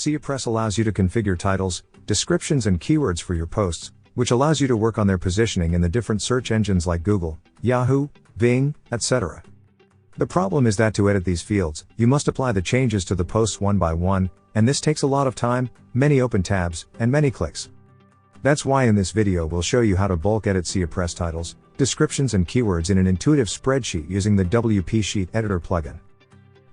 SEOPress allows you to configure titles, descriptions and keywords for your posts, which allows you to work on their positioning in the different search engines like Google, Yahoo, Bing, etc. The problem is that to edit these fields, you must apply the changes to the posts one by one, and this takes a lot of time, many open tabs, and many clicks. That's why in this video we'll show you how to bulk edit SEOPress titles, descriptions and keywords in an intuitive spreadsheet using the WP Sheet Editor plugin.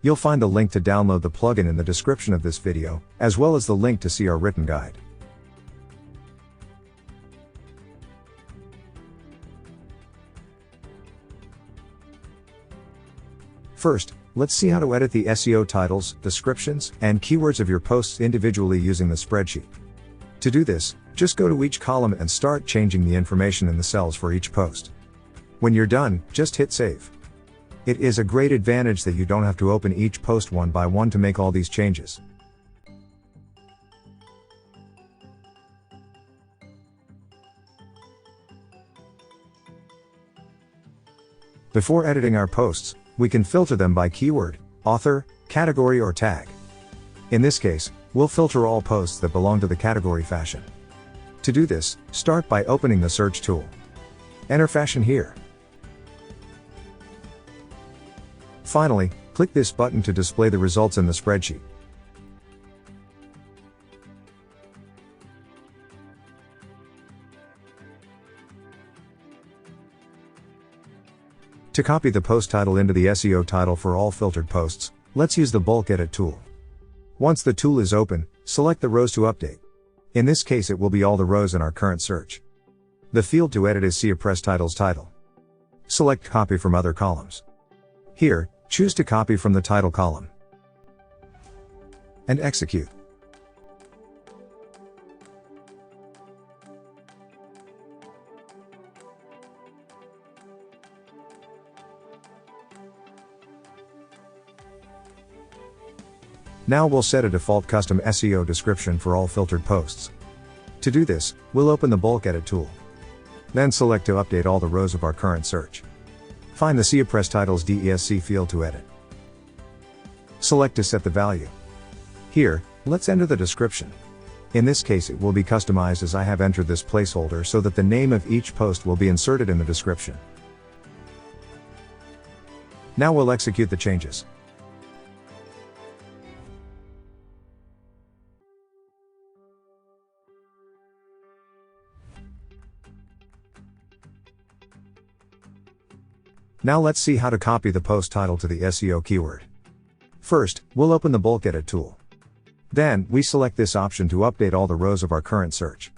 You'll find the link to download the plugin in the description of this video, as well as the link to see our written guide. First, let's see how to edit the SEO titles, descriptions, and keywords of your posts individually using the spreadsheet. To do this, just go to each column and start changing the information in the cells for each post. When you're done, just hit save. It is a great advantage that you don't have to open each post one by one to make all these changes. Before editing our posts, we can filter them by keyword, author, category or tag. In this case, we'll filter all posts that belong to the category fashion. To do this, start by opening the search tool. Enter fashion here. Finally, click this button to display the results in the spreadsheet. To copy the post title into the SEO title for all filtered posts, let's use the bulk edit tool. Once the tool is open, select the rows to update. In this case it will be all the rows in our current search. The field to edit is SEOPress titles title. Select copy from other columns. Here, choose to copy from the title column. And execute. Now we'll set a default custom SEO description for all filtered posts. To do this, we'll open the bulk edit tool. Then select to update all the rows of our current search. Find the SEOPress titles DESC field to edit. Select to set the value. Here, let's enter the description. In this case it will be customized as I have entered this placeholder so that the name of each post will be inserted in the description. Now we'll execute the changes. Now let's see how to copy the post title to the SEO keyword. First, we'll open the bulk edit tool. Then, we select this option to update all the rows of our current search.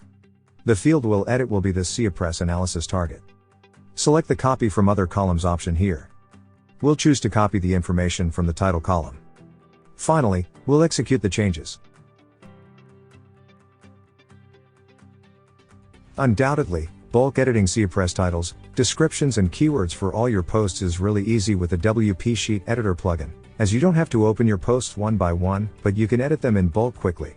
The field we'll edit will be the SEOPress analysis target. Select the copy from other columns option here. We'll choose to copy the information from the title column. Finally, we'll execute the changes. Undoubtedly, bulk editing SEOPress titles, descriptions and keywords for all your posts is really easy with the WP Sheet Editor plugin, as you don't have to open your posts one by one, but you can edit them in bulk quickly.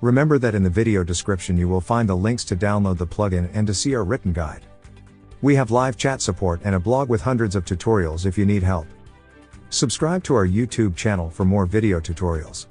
Remember that in the video description you will find the links to download the plugin and to see our written guide. We have live chat support and a blog with hundreds of tutorials if you need help. Subscribe to our YouTube channel for more video tutorials.